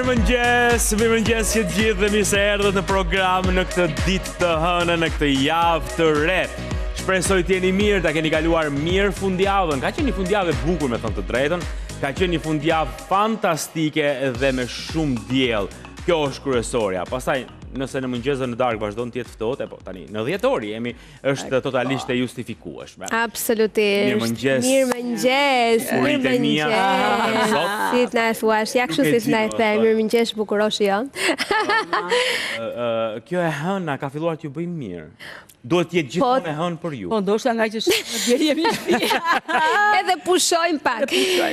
Mirëmëngjes që të gjithë dhe mirë se erdhët në program në këtë ditë të hënë, në këtë javë të re. Shpresoj të jeni mirë, ta keni kaluar mirë fundjavën. Ka qenë një fundjavë e bukur, me thënë të drejtën. Ka qenë një fundjavë fantastike dhe me shumë diell. Kjo është kryesorja. Pastaj, nëse në mëngjesën në darkë vazhdon të jetë ftohtë, po tani në 10 orë jemi, është totalisht e justifikueshme. Absolutisht. Mirëmëngjes. Si të na thuash, ja kështu si të na the, mirëmëngjes bukuroshi jon. Kjo e hëna ka filluar t'ju bëjë mirë. Duhet të jetë gjithmonë e hënë për ju. Po ndoshta nga që deri jemi në shtëpi. Edhe pushojmë pak.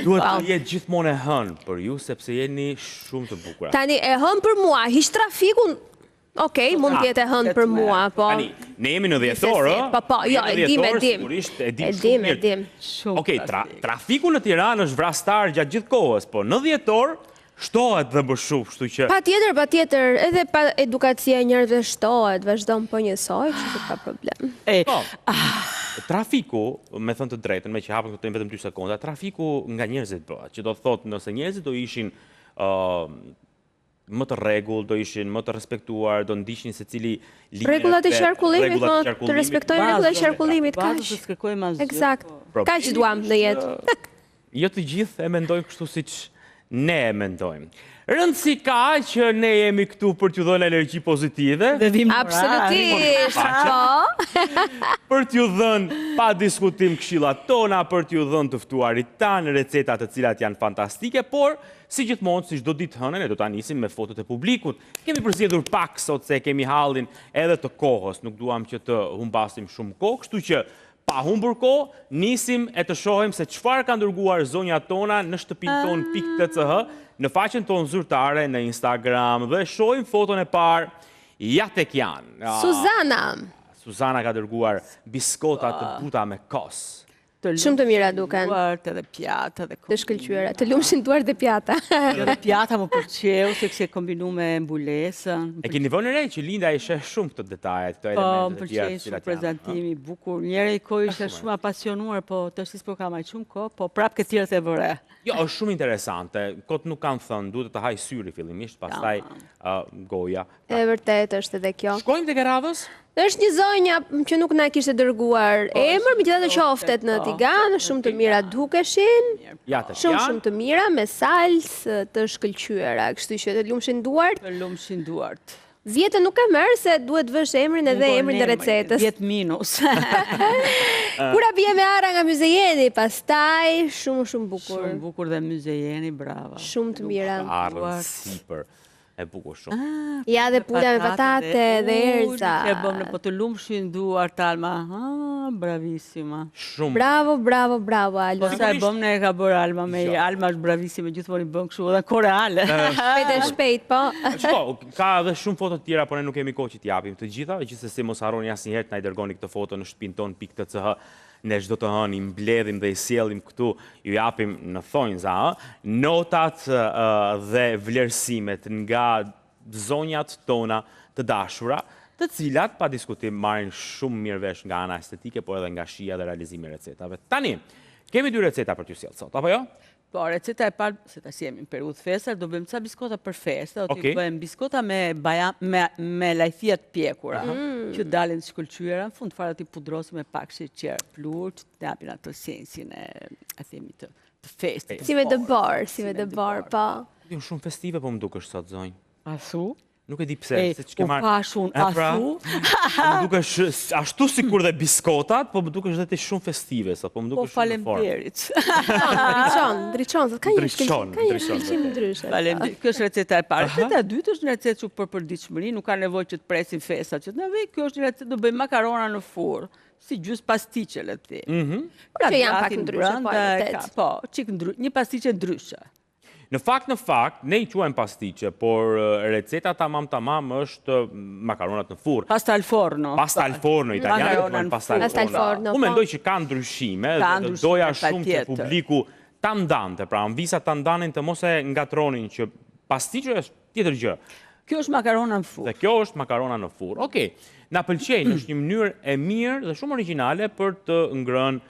Duhet të jetë gjithmonë e hënë për ju sepse jeni shumë të bukura. Tani e hënë për mua, hiç trafikun. Okej, mund të jetë e hënë për mua, po. Tani, ne jemi në 10 orë. Po, jo, e dim. Okej, trafiku në Tiranë është vrastar gjatë gjithë kohës, po në 10 orë shtohet dhe bëshup, kështu që... Patjetër, edhe pa edukacia e njerëzve shtohet, vazhdon po njësoj, që ka problem. Trafiku, me thënë të drejtën, me që hapën këtë vetëm 2 sekonda, trafiku nga njerëzit bëhet, që do të thotë nëse njerëzit do ishin më të rregull, do ishin më të respektuar, do ndiqnin secili rregullat e qarkullimit, të respektojnë rregullat e qarkullimit, kaq. Eksakt. Kaq duam në jetë. Jo të gjithë e mendojnë kështu siç ne e mendojmë. Rëndësi ka që ne jemi këtu për t'ju dhënë energji pozitive. Absolutisht, po. Për t'ju dhënë pa diskutim këshillat tona, për t'ju dhënë të ftuarit tanë, receta të cilat janë fantastike, por si gjithmonë, si çdo ditë hënën, ne do ta nisim me fotot e publikut. Kemi përzgjedhur pak sot se kemi hallin edhe të kohës, nuk duam që të humbasim shumë kohë, kështu që pa humbur kohë, nisim e të shohim se çfarë ka dërguar zonjat tona në shtëpinë tonë.tch, në faqen tonë zyrtare në Instagram dhe shohim foton e parë. Ja tek janë. Suzana ka dërguar biskota të buta me kos. Shumë të mira duken. Edhe pjata, të shkëlqyera, të lumshin duart dhe pjata. Edhe pjata më pëlqeu se kishte kombinu me mbulesën. E keni vënë re që Linda i sheh shumë këto detaje, këto elemente të tjera. Po, më pëlqej prezantimi i bukur. Njëri kohë ishte shumë apasionuar, po tash s'po kam aq shumë kohë, po prap këtë tjerët e vëre. Jo, është shumë interesante. Kot nuk kanë thënë, duhet të haj syri fillimisht, pastaj goja. E vërtet është edhe kjo. Shkojmë tek radhës? Është një zonja që nuk na kishte dërguar emër, megjithatë qoftet në Tiranë, shumë të mira dukeshin. Shumë të mira me salsë të shkëlqyera, kështu që të lumshin duart. Të lumshin duart. Vjetën nuk e merr se duhet vësh emrin edhe emrin e recetës. 10 minus. Kura bie me ara nga Myzejeni, pastaj shumë bukur. Shumë bukur dhe Myzejeni, brava. Shumë të mira. Arën sipër. E bukur shumë. Ja dhe pula me patate dhe erza. E bëm në po të lumshin duart, Alma. Bravissima. Shumë. Bravo, Alma. Po sa e bëm ne e ka bërë Alma me Alma është bravissime, gjithmonë i bën kështu edhe koreale. Shpejt, po. Shko, ka edhe shumë foto të tjera, por ne nuk kemi kohë që t'japim të gjitha, gjithsesi mos harroni asnjëherë të na i dërgoni këtë foto në shtëpinë tonë.tch. Ne çdo të hënë i mbledhim dhe i sjellim këtu, ju japim në thonjza, notat dhe vlerësimet nga zonjat tona të dashura, të cilat pa diskutim marrin shumë mirë vesh nga ana estetike, por edhe nga shija dhe realizimi i recetave. Tani, kemi 2 receta për t'ju sjellë sot, apo jo? Po, receta e parë, se ta jemi në periudhë festa, do bëjmë ca biskota për festë, do t'i bëjmë biskota me lajthia të pjekura, që dalin të shkëlqyera, në fund fare t'i pudrosim me pak sheqer plur, që të japin ato sensin e themi të festë. Si me dëbor, po. Jo shumë festive, po më dukesh sot zonjë. Asu? Nuk e di pse, se që ke marrë... U pashun, asu? Më dukesh ashtu sikur dhe biskotat, po më dukesh dhe të shumë festive, po më dukesh shumë në formë. Falemderit. Ndriçon, ka një shkëlqim ndryshe. Falemderit. Kjo është receta e parë. Receta e dytë është një recetë që për përditshmëri, nuk ka nevojë që të presim festat, që të na vej, kjo është një recetë do bëjmë makarona në furrë, si gjys pastiqe le të themi. Që janë pak ndryshe, po, një pastiqe ndryshe. Në fakt, ne i quajmë pastiqe, por receta tamam është makaronat në furrë. Pasta al forno. Pasta al forno, italianët quajnë pasta al forno. Unë mendoj që ka ndryshime, dhe doja shumë që publiku ta ndante, pra anvisa ta ndanin të mos e ngatronin që pastiqe është tjetër gjë. Kjo është makarona në furrë. Dhe kjo është makarona në furrë. Okej, na pëlqen, është një mënyrë e mirë dhe shumë origjinale për të ngrënë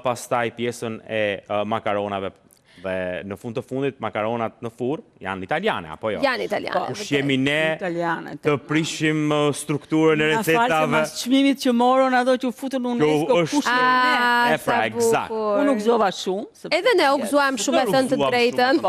pastaj pjesën e makaronave Dhe në fund të fundit, makaronat në furr janë italiane, apo jo? Janë italiane. Kush jemi ne të prishim strukturën e recetave. Na falë se mas çmimit që morën ato që u futën në UNESCO, kush jemi ne? Pra, eksakt. Unë u gëzova shumë. Edhe ne u gëzuam shumë, e thënë të drejtën.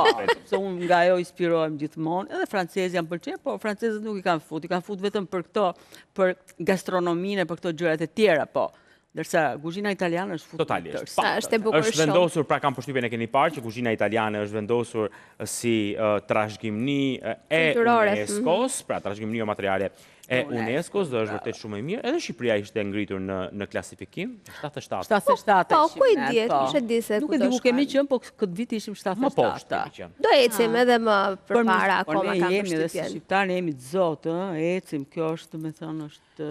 Se unë nga ajo inspirohem gjithmonë. Edhe francezë janë pëlqyer, po francezët nuk i kanë fut vetëm për këto, për gastronominë, për këto gjërat e tjera, po. Dërsa kuzhina italiane është futur. Totalisht. Është vendosur, pra kam përshtypjen e keni parë që kuzhina italiane është vendosur si trashëgimni e UNESCO-s, pra trashëgimni o materiale e UNESCO-s, dhe është vërtet shumë e mirë. Edhe Shqipëria ishte ngritur në klasifikim, 77. 77. Po, ku i diet, ishe di se nuk e di ku kemi qenë, po këtë vit ishim 77. Më poshtë kemi qenë. Do ecim edhe më përpara akoma kam përshtypjen. Ne jemi shqiptarë, jemi të zotë, ecim, kjo është, me thënë, është...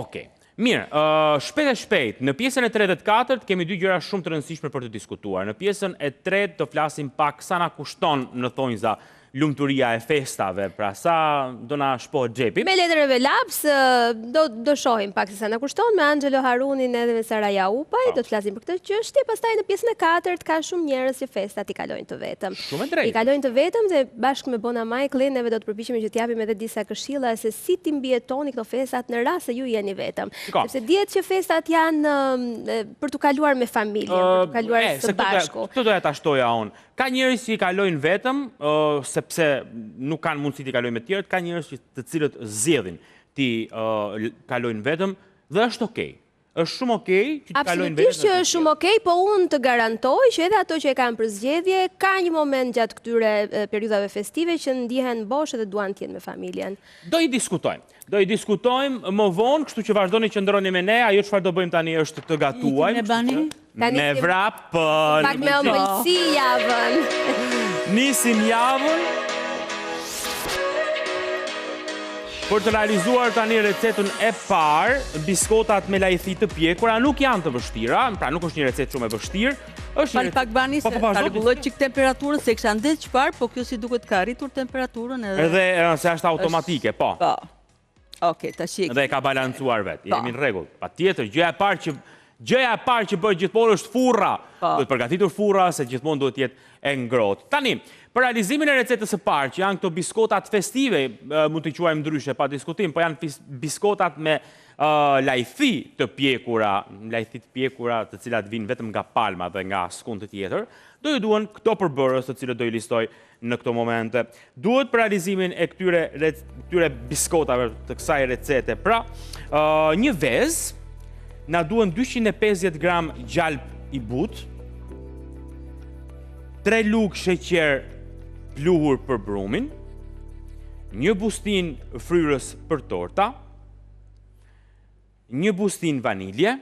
Okej. Mirë, shpejt, në pjesën e 3 dhe të 4 kemi dy gjëra shumë të rëndësishme për të diskutuar. Në pjesën e 3 të flasim pak sa na kushton në thonjza lumturia e festave, pra sa do na shpohet xhepi. Me letrave laps, do shohim pak se sa na kushton me Angelo Harunin edhe me Saraja Upaj, do të flasim për këtë çështje, pastaj në pjesën e 4 ka shumë njerëz që festat i kalojnë të vetëm. Shumë drejt. I kalojnë të vetëm dhe bashkë me Bona Michaelin neve do të përpiqemi që t'japim edhe disa këshilla se si ti mbijetoni këto festat në rast se ju jeni vetëm. Sepse dihet që festat janë për të kaluar me familjen, për të kaluar së bashku. Këtë doja ta shtoja unë. Ka njerëz që i kalojnë vetëm, sepse nuk kanë mundësi t'i kalojnë me tjerët, ka njerëz të cilët zgjedhin t'i kalojnë vetëm dhe është okej. Është shumë okej që t'i kalojnë vetëm. Absolutisht që është shumë okej, po unë të garantoj që edhe ato që e kanë për zgjedhje, ka një moment gjatë këtyre periudhave festive që ndihen bosh edhe duan të jenë me familjen. Do i diskutojmë më vonë, kështu që vazhdoni që ndroni me ne, ajo çfarë do bëjmë tani është të gatuajmë. Me vrapën. Pak me ëmbëlsi javën. Nisim javën. Për të realizuar tani recetën e parë, biskotat me lajthi të pjekura nuk janë të vështira, pra nuk është një recetë shumë e vështirë. Falë pak bani se ta rregulloj çik temperaturën, se kisha ndet çfarë, po kjo si duket ka arritur temperaturën edhe... Edhe se është automatike, po. Po. Okej, tash e dhe e ka balancuar vetë, jemi në rregull. Patjetër, gjëja e parë që bëhet gjithmonë është furra. Duhet përgatitur furra, se gjithmonë duhet jetë e ngrohtë. Tani, për realizimin e recetës së parë, që janë këto biskotat festive, mund t'i quajmë ndryshe pa diskutim, po janë biskotat me lajthi të pjekura, të cilat vinë vetëm nga palma dhe nga skund të tjetër, do ju duhen këto përbërës të cilët do i listoj në këto momente. Duhet për realizimin e këtyre biskotave të kësaj recete, pra, një vezë, na duhen 250 gram gjalp i but, 3 lugë sheqer pluhur për brumin, një bustin fryrës për torta, një bustin vanilje,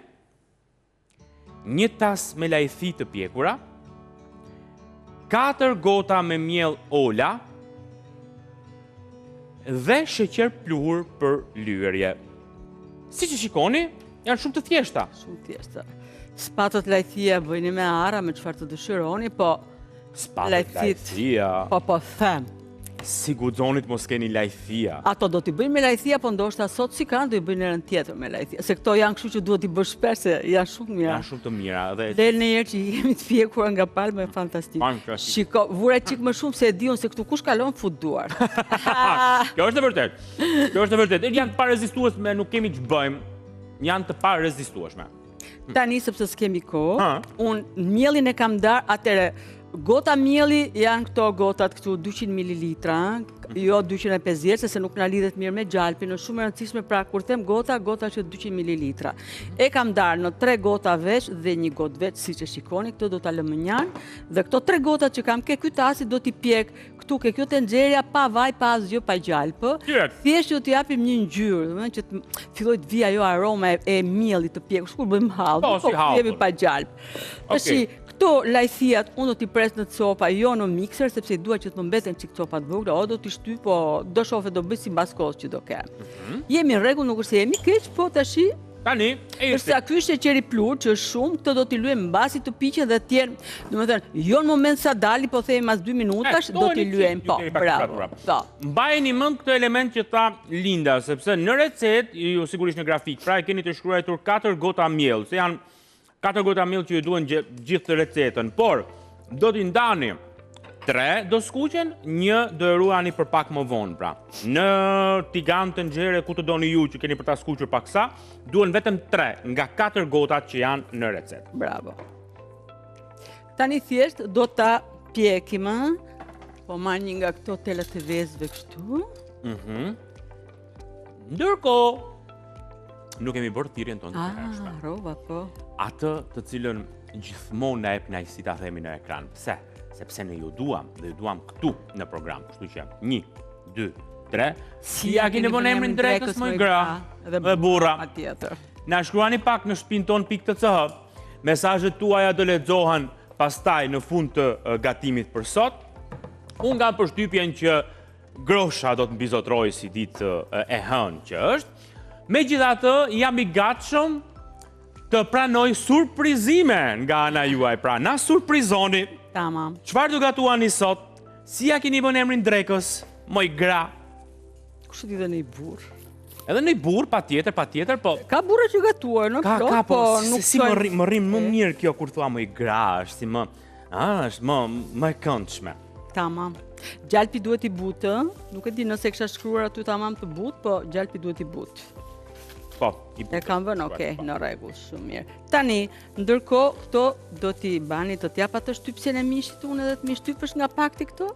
një tas me lajthi të pjekura, 4 gota me miell ola dhe sheqer pluhur për lyerje. Si që shikoni, janë shumë të thjeshta. Shumë thjeshta. Spatët lajthia bëjni me ara, me çfarë të dëshironi, po... Spatët lajthia... Po them. Si guxonit mos keni lajthia. Ato do t'i bëjnë me lajthia, po ndoshta sot si kanë, do i bëjnë rën tjetër me lajthia. Se këto janë kështu që duhet t'i bësh shpesh, se janë shumë mira. Janë shumë të mira. Del në herë që jemi të pjekur nga palma, e fantastik. Shiko, vura çik më shumë se e diun se këtu kush kalon fut duar. Kjo është e vërtetë. Kjo është e vërtetë. Janë të parezistueshme, nuk kemi ç'bëjmë. Janë të parezistueshme. Tani sepse s'kemi kohë, unë mielin e kam dar, atëre gota mielli janë këto gotat këtu 200 ml, jo 250, se nuk na lidhet mirë me gjalpin, është shumë e rëndësishme, pra kur them gota që 200 ml. E kam darë në 3 gota veç dhe 1 gotë veç, siç e shikoni, këto do ta lëmë njanë, dhe këto 3 gotat që kam ke ky tasi do t'i pjek këtu ke kjo tenxheria pa vaj, pa asgjë, pa gjalpë. Thjesht do t'i japim një ngjyrë, domethënë që të fillojë të vijë ajo aroma e miellit të pjekur, kur bëjmë hall, po jemi pa gjalpë. Tashi këto lajthiat unë do t'i pres në copa, jo në mikser, sepse i dua që të më mbeten çik copat vogla, o do t'i shty, po do shofe do bëj sipas kohës që do kemë. Jemi në rregull, nuk është se jemi keq, po tashi tani, përsa ky sheqeri plur që është shumë, këtë do t'i lyejmë mbasi të piqen dhe të tjerë, domethënë, jo në moment sa dali, po themi mas 2 minutash, do t'i lyejmë, po, bravo. Mbajeni mend këtë element që tha Linda, sepse në recetë, ju sigurisht në grafik, pra e keni të shkruar 4 gota miell, se janë 4 gota miell që ju duhen gjithë të recetën, por do t'i ndani 3 do skuqen, 1 do e ruani për pak më vonë, pra. Në tigan të nxjerrë ku të doni ju që keni për ta skuqur paksa, duhen vetëm 3 nga 4 gotat që janë në recetë. Bravo. Tani thjesht do ta pjekim, po marr një nga këto telat e vezëve kështu. Ndërkohë, nuk kemi bërë thirrjen tonë të hershme. Rova, po. Atë të cilën gjithmonë na jep kënaqësi ta themi në ekran. Pse? Sepse ne ju duam dhe ju duam këtu në program. Kështu që 1, 2, 3. Si ja keni vënë emrin drekës më gra dhe burra. Patjetër. Na shkruani pak në shpinton.ch. Mesazhet tuaja do lexohen pastaj në fund të gatimit për sot. Unë kam përshtypjen që grosha do të mbizotrojë si ditë e hënë që është. Megjithatë, jam i gatshëm të pranoj surprizime nga ana juaj. Pra, na surprizoni. Tamam. Çfarë do gatuani sot? Si ja keni vënë emrin drekës? Moj gra. Kush e di dhe në i burr? Edhe në i burr, patjetër, po. Ka burra që gatuar, në plot, po nuk si më rrim më mirë kjo kur thua moj gra, është si është më e këndshme. Tamam. Gjalpi duhet i butë, nuk e di nëse kisha shkruar aty tamam të butë, po gjalpi duhet i butë. Po, i butë. E kam vënë, okej, në rregull, shumë mirë. Tani, ndërkohë këto do t'i bani, do t'jap atë shtypjen e mishit unë edhe të mi shtypësh nga pakti këto?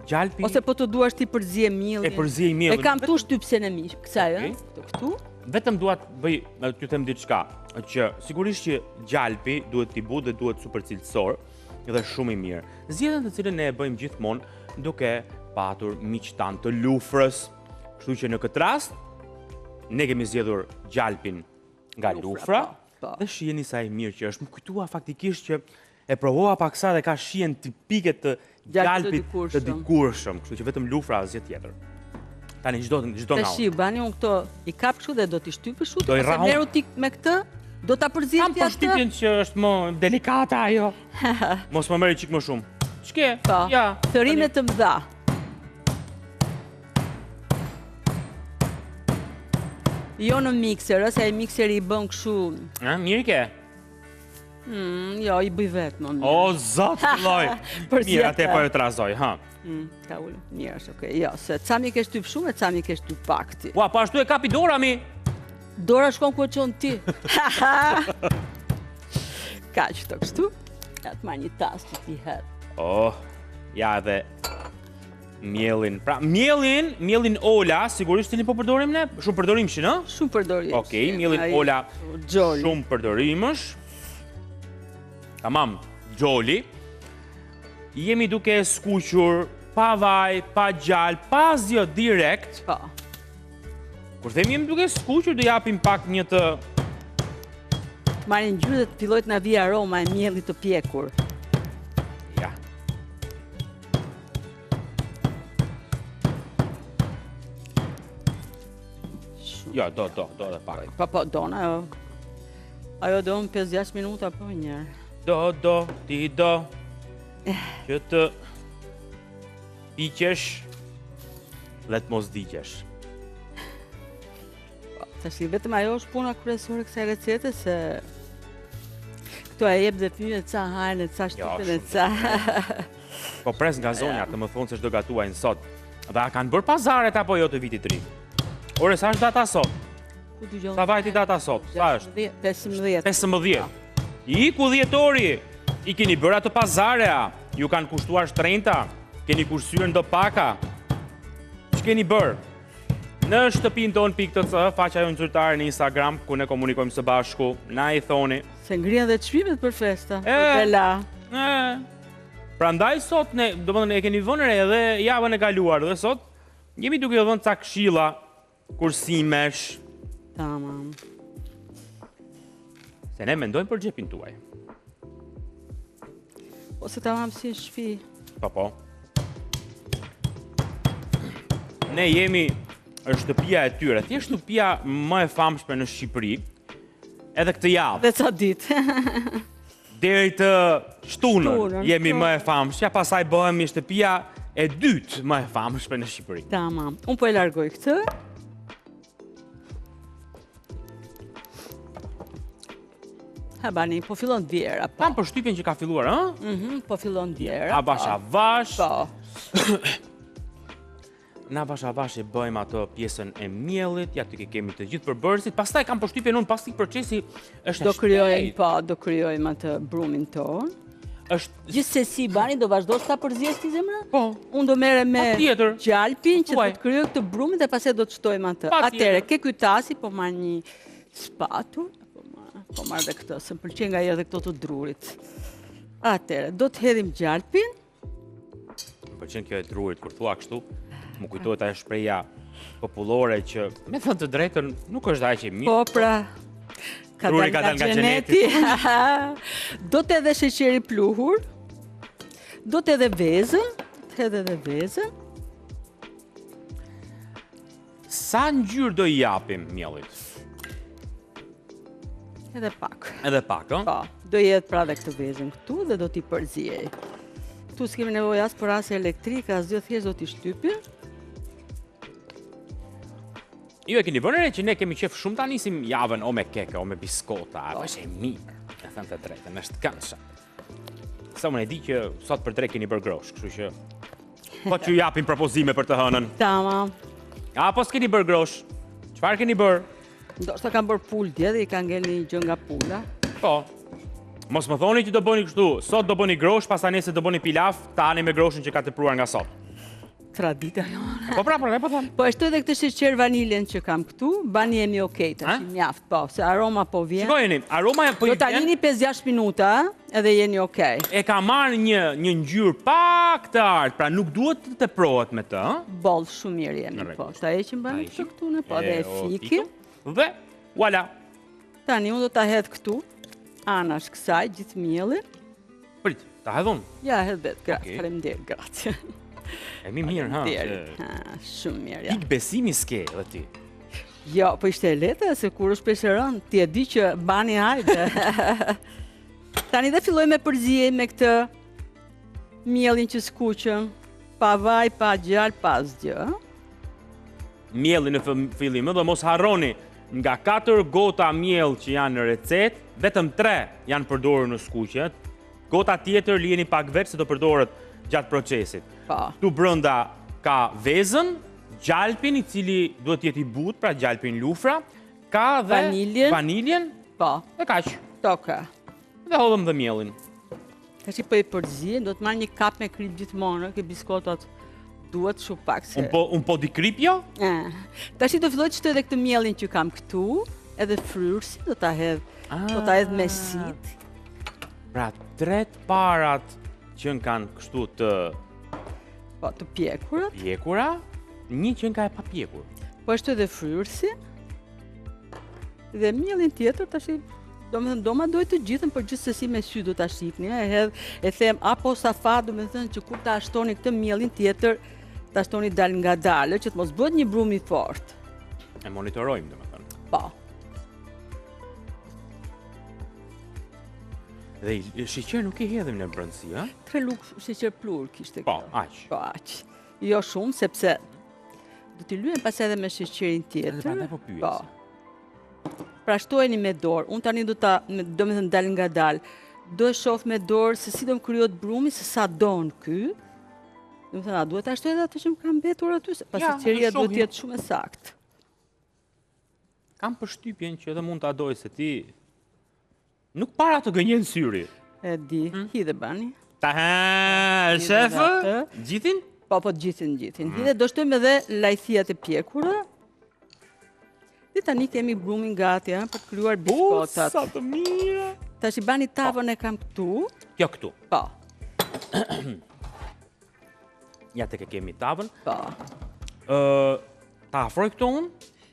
Gjalpi. Ose po të duash ti përzije millin. E përzije millin. E kam tu shtypjen e mishit, kësaj, këtu. Vetëm duat bëj, t'ju them diçka, që sigurisht që gjalpi duhet t'i butë dhe duhet super cilësor dhe shumë i mirë. Zgjedhjen të cilën ne e bëjmë gjithmonë duke patur miq tan të lufrës. Kështu që në këtë rast ne kemi zgjedhur gjalpin nga lufra dhe shiheni sa i mirë që është. Më kujtua faktikisht që e provova paksa dhe ka shijen tipike të gjalpit të dikurshëm, kështu që vetëm lufra asgjë tjetër. Tani çdo nga. Tash bani unë këto i kap kështu dhe do t'i shtypësh kështu, ose merru ti me këtë? Do ta përzihet atë? Kam përshtypjen që është më delikate ajo. Mos më merri çik më shumë. Ç'ke? Ja, thërime të mëdha. Jo në mikser, se ai mikseri i bën kështu. Mirë ke? Jo, i bëj vetë më mirë. O, zot lloj. Mirë, atë po e trazoj, ha. Ka ulë. Mirë, është okay. Jo, se ca mi ke shtyp shumë e ca mi ke shtyp pak ti. Ua, po ashtu e kapi dora mi. Dora shkon ku e çon ti. Kaq të kështu. Ja të marr një tas që ti het. Oh, ja edhe mielin. Pra, mielin Ola, sigurisht cilin po përdorim ne? Shumë përdorimshi, në? Shumë përdorimshi. Okej, mielin Ola, shumë përdorimësh. Tamam, gjoli. Jemi duke skuqur pa vaj, pa gjal, pa asgjë direkt. Po. Kur themi jemi duke skuqur, do japim pak një të... Marrin ngjyrë dhe të fillojt na vi aroma e miellit të pjekur. Ja. Jo, do edhe pak. Po, dona, jo. Ajo do në 5-6 minuta, po njerë. Ti do. Që të piqesh, let mos diqesh. Tash vetëm ajo është puna kryesore kësaj recete, se këto e jep dhe pyet ca hajnë, ca shtypen e ca. Po pres nga zonja të më thonë se ç'do gatuajnë sot. Dhe a kanë bërë pazaret apo jo të vitit të ri? Ore, sa është data sot? Sa vajti data sot? Sa është? 15. Iku dhjetori. I keni bërë ato pazarea. Ju kanë kushtuar shtrenjta. Keni kursyer ndo paka. Ç'keni bërë? Në shtëpinton.ch, faqja jonë zyrtare në Instagram, ku ne komunikojmë së bashku, na i thoni. Se ngrihen dhe çmimet për festa, për bela. Prandaj sot ne, domethënë e keni vënë re edhe javën e kaluar dhe sot jemi duke ju dhënë ca këshilla, kursimesh. Tamam. Se ne mendojmë për xhepin tuaj. Ose tamam si shtëpi. Po. Ne jemi shtëpia e tyre. Ti është shtëpia më e famshme në Shqipëri, edhe këtë javë. Dhe ca ditë. Deri të shtunën jemi më e famshme, pastaj bëhemi shtëpia e dytë më e famshme në Shqipëri. Tamam. Unë po e largoj këtë. Ha bani, po fillon djera. Kam përshtypjen që ka filluar, ë? Po fillon djera. Avash avash. Po. Na avash avash e bëjmë ato pjesën e miellit, ja të kemi të gjithë përbërësit. Pastaj kam përshtypjen unë pasi procesi është Do krijojmë atë brumin ton. Gjithsesi bani do vazhdo sa përzjes ti zemra? Po. Unë do merrem me gjalpin që do të krijoj këtë brumin dhe pastaj do të shtojmë atë. Atëre, ke ky tasi, po marr një spatull, po marr edhe këtë, se më pëlqen nga edhe këto të drurit. Atëre, do të hedhim gjalpin. Më pëlqen kjo e drurit kur thua kështu. Më kujtohet ajo shprehja popullore që, me thënë të drejtën, nuk është aq e mirë. Po pra. Druri ka dalë nga xheneti. Do të edhe sheqeri pluhur. Do të edhe vezën, Sa ngjyrë do I japim miellit? Edhe pak, ëh? Po, do jetë pra dhe këtë vezën këtu dhe do t'i përziej. Këtu s'kemi nevojë as për ase elektrike, as gjë, thjesht do t'i shtypim. Ju e keni vënë re që ne kemi qef shumë ta nisim javën o me keke, o me biskota, është e mirë, e thënë të drejtën, është këndshëm. Sa unë e di që sot për 3 keni bërë grosh, kështu që po që ju japim propozime për të hënën. Tamam. Apo s'keni bërë grosh? Çfarë keni bërë? Ndoshta kam bërë pul dje dhe I ka ngel një gjë nga pula. Po. Mos më thoni që do bëni kështu, sot do bëni grosh, pastaj nesër do bëni pilaf, ta hani me groshin që ka tepruar nga sot. Tradita jone. Po pra, po them. Po ashtu edhe këtë sheqer vaniljen që kam këtu, bani jemi okay, tash mjaft, po, se aroma po vjen. Shikojeni, aroma po do ta lini 5-6 minuta, edhe jeni okay. E ka marrë një ngjyrë pak të artë, pra nuk duhet të teprohet me të, ëh? Boll shumë mirë jemi, po. Ta heqim bani këtu ne, po, dhe e fikim. Dhe voilà. Tani unë do ta hedh këtu, anash kësaj gjithë mielli. Prit, ta hedh unë? Ja, hedh vet, gratë, faleminderit, gratë. E mirë, ha? Shumë mirë, ja. Pik besimi s'ke dhe ti. Jo, po ishte e lehtë, se kur është peshëron, ti e di që bani hajde. Tani dhe filloj me përzije me këtë mielin që skuqëm, pa vaj, pa gjallë, pa asgjë. Mielli në fillim, dhe mos harroni, nga 4 gota miell që janë në recet, vetëm 3 janë përdorur në skuqje. Gota tjetër lijeni pak vetë se do përdoret gjatë procesit. Tu brënda ka vezën, gjalpin I cili duhet jetë I butë, pra gjalpin lufra, ka dhe vaniljen, e kaq. Toka. Dhe hodhëm dhe mielin. Tash po I përzijem, do të marr një kap me krip gjithmonë, ke biskotat duhet shumë pak se. Un po di krip jo? Tash do filloj të shtoj edhe këtë mielin që kam këtu, edhe fryrsi do ta hedh me sit. Pra 3 parat që kanë kështu të pjekura, një që ka e papjekur. Po ashtu edhe fryrsi. Dhe mielin tjetër tash do ma dojtë të gjithën, por gjithsesi me sy do ta shihni, e them apo safa, do të thënë që kur ta shtoni këtë mielin tjetër, ta shtoni dal nga dalë, që të mos bëhet një brum I fortë. E monitorojmë, domethënë. Po. Dhe sheqer nuk I hedhim në brendësi, ëh? 3 lugë sheqer plur kishte kjo. Po, aq. Po, aq. Jo shumë, sepse do t'i lyhem pas edhe me sheqerin tjetër. Edhe prandaj po pyes. Po. Pra shtojeni me dorë. Unë tani do me thënë dal nga dal. Do e shoh me dorë se si do më krijohet brumi, se sa don ky. Do të thënë, a duhet ta shtoj edhe atë që më ka mbetur aty, se pasi sheqeria duhet të jetë shumë e saktë. Kam përshtypjen që edhe mund ta doj se ti nuk para të gënjen syri. E di, hidhe bani. Shefë? Gjithin? Po, gjithin. Hidhe, do shtojmë edhe lajthiat e pjekura. Dhe tani kemi brumin gati, për të krijuar biskotat. Sa të mira! Tash I bani tavën e kam këtu. Kjo këtu? Po. Ja tek e kemi tavën. Po. Ta afroj këto unë?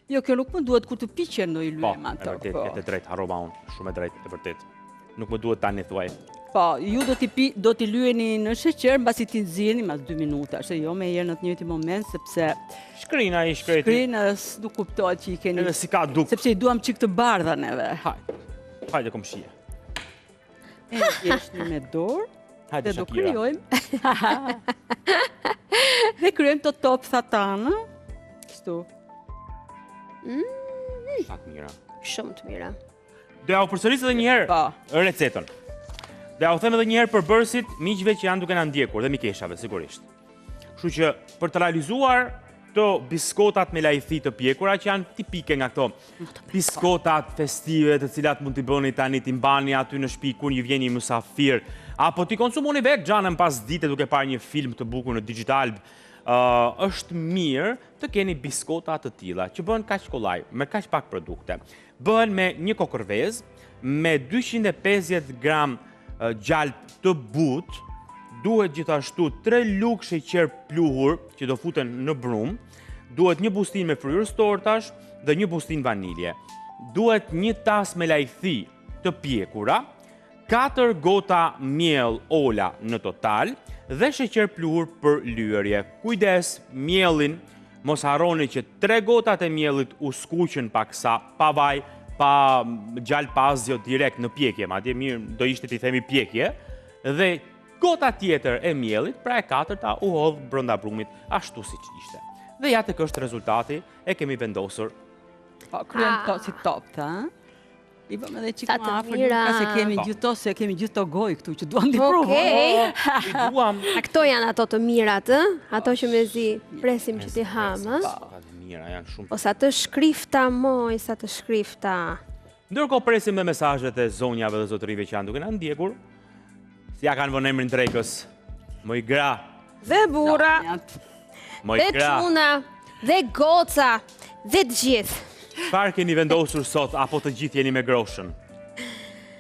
Jo, kjo nuk më duhet kur të piqen në I lyem atë. Po, e vërtet, e drejt, harrova unë, shumë e drejt, e vërtet. Nuk më duhet tani thuaj. Po, ju do t'i lyeni në sheqer, mbasi t'i nxirrni mas 2 minuta, se jo me herë në të njëjtin moment, sepse shkrin ai shkreti. Shkrin nuk kuptohet që I keni. Edhe si ka duk. Sepse I duam çik të bardha neve. Hajde komshie. E jeshni me dorë. Hajde do krijojmë. Dhe krijojmë të top thatanë. Kështu. Sa të mira. Shumë të mira. Do ja u përsëris edhe një herë recetën. Do ja u them edhe një herë përbërësit miqve që janë duke na ndjekur dhe mikeshave sigurisht. Kështu që për të realizuar këto biskotat me lajthi të pjekura që janë tipike nga këto biskotat festive të cilat mund t'i bëni tani t'i mbani aty në shtëpi kur një vjen një mysafir apo t'i konsumoni vetë xhanën pas dite duke parë një film të bukur në digital. Është mirë të keni biskota të tilla që bëhen kaq kollaj, me kaq pak produkte. Bëhen me një kokërvez, me 250 gram gjalp të butë, duhet gjithashtu 3 lugë sheqer pluhur që do futen në brum, duhet një bustin me fryrës tortash dhe një bustin vanilje. Duhet një tas me lajthi të pjekura, 4 gota miell ola në total dhe sheqer pluhur për lyerje. Kujdes, miellin mos harroni që 3 gotat e miellit u skuqen paksa, pa vaj, pa gjalp pa asgjë direkt në pjekje, madje mirë do ishte t'i themi pjekje, dhe gota tjetër e miellit, pra e 4-ta u hodh brenda brumit ashtu siç ishte. Dhe ja tek është rezultati, e kemi vendosur. Po, kryen to si top, ta? I bëm edhe çik më afër, se kemi gjithë se kemi gjithë to goj këtu që duam t'i provojmë. I duam. A këto janë ato të mirat, ë? Ato që mezi presim që t'i ham, ë? Të mira janë shumë. O sa të shkrifta, moj, sa të shkrifta. Ndërkohë presim me mesazhet e zonjave dhe zotërive që janë duke na ndjekur. Si ja kanë vënë emrin drekës? Moj gra. Dhe burra. Moj dhe gra. çuna. Dhe goca. Dhe të gjithë. Çfarë keni vendosur sot, apo të gjithë jeni me groshën?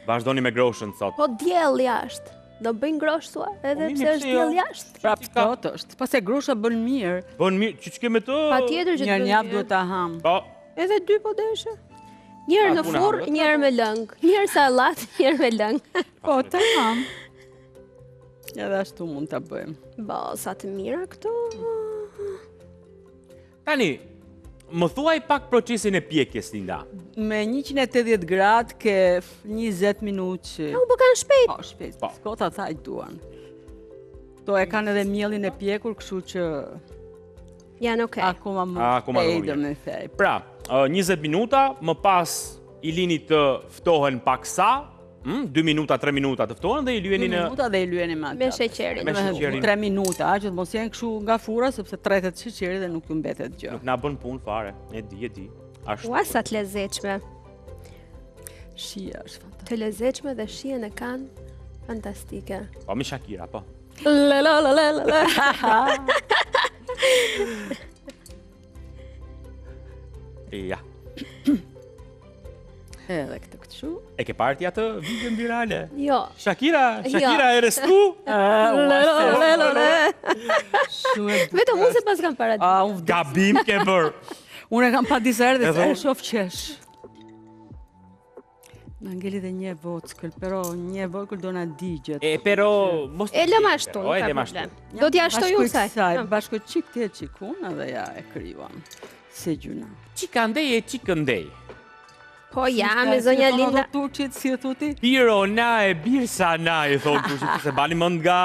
Vazhdoni me groshën sot. Po diell jashtë. Do bëjnë grosh thua, edhe pse është diell jashtë. Prap tot është. Pastaj grosha bën mirë. Bën mirë, ç'ke me të? Patjetër që Njërin javë duhet ta ham. Po. Edhe 2 po deshe. Njërë në furr, njërë me lëng. Njërë sallat, njërë me lëng. Po, ta ham. Edhe ashtu mund ta bëjmë. Bo, sa të mira këto. Tani, më thuaj pak procesin e pjekjes, Linda. Me 180 gradë ke 20 minutë që... U bëkan shpejt. Po, shpejt. Biskota thaj duan. To e kanë edhe mielin e pjekur, kështu që... Janë okej. Akoma më ejdo me thej. Pra, 20 minuta, më pas i lini të ftohen paksa, 2 minuta, 3 minuta të ftohen dhe i lyeni 2 minuta dhe i lyeni me sheqerin. Me sheqerin. 3 minuta, që të mos jenë kështu nga fura, sepse tretet sheqeri dhe nuk ju mbetet gjë. Nuk na bën punë fare, e di. Ashtu. Ua, sa të lezetshme. Shija është fantastike. Të lezetshme dhe shijen e kanë fantastike. Po, me Shakira, po. La. Ja. Edhe këtë kështu. E ke parti atë videon virale? Jo. Shakira e restu? Vetëm unë se pas kam paradim. Gabim ke bërë. Unë e kam pa disa herë dhe se e shoh qesh. Në ngeli dhe një vockël, pero një vockël do na digjet. Pero... E lëm ashtu, nuk ka problem. Do t'ja ashtoj unë saj. Bashko qik tje qikun edhe ja e kryuam. Se gjuna. Qikëndej. Po ja, me zonja Linda. Turqit, si e thuti? Hiro na e birsa na, i thonë turqit, se bani mënd nga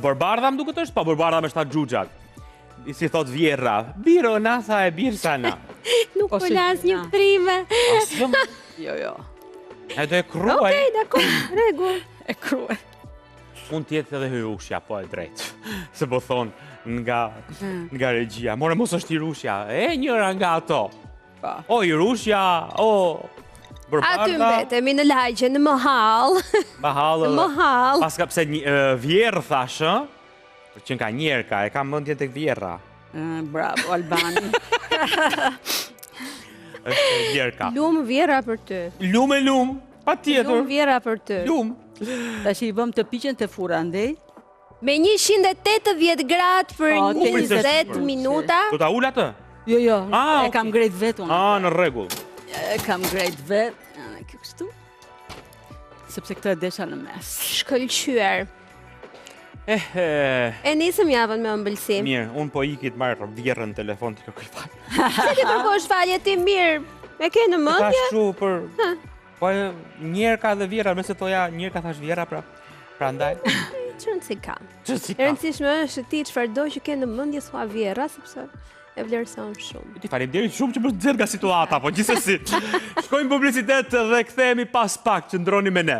Barbardha më duket është, pa Barbardha me 7 xhuxhat. I si thot vjerra, biro na tha e birsa na. Nuk po las një prime. Jo. E do e kruaj. Okej, dakor, rregull. E kruaj. Mund tjetë edhe hyrushja, po e drejtë. Se po thonë nga regjia. More mos është hyrushja, e njëra nga ato. O hyrushja, o Barbardha. Aty mbetemi në lagje, në Mohall. Në Mohall. Paska pse vjerë thashë, që nga njerka, e kam mendjen tek vjerra. Bravo, Albani. Është njerka. Lum vjerra për ty. Lum, pa tjetër. Lum vjerra për ty. Lum. Tash i bëm të piqen të fura, ndej. Me 180 gradë për 20 minuta. Do ta ul atë? Jo, e kam grejt vetë unë. Në rregull. E kam grejt vetë, kjo kështu. Sepse këto e desha në mes. Shkëlqyer. E nisëm javën me ëmbëlsi. Mirë, unë po ikit marrë vjerrën në telefon të kërkoj falje. Se ti kërkosh falje ti mirë? E ke në mendje? Ashtu për... Po njerka dhe vjerra, nëse toja njerka thash vjerra, pra ndaj. Që rëndësi ka. E rëndësishme është ti çfarëdo që ke në mendje thua vjerra, sepse E vlerëson shumë. Ti faleminderit shumë që më nxjerr nga situata, po gjithsesi. Shkojmë publicitet dhe kthehemi pas pak, qëndroni me ne.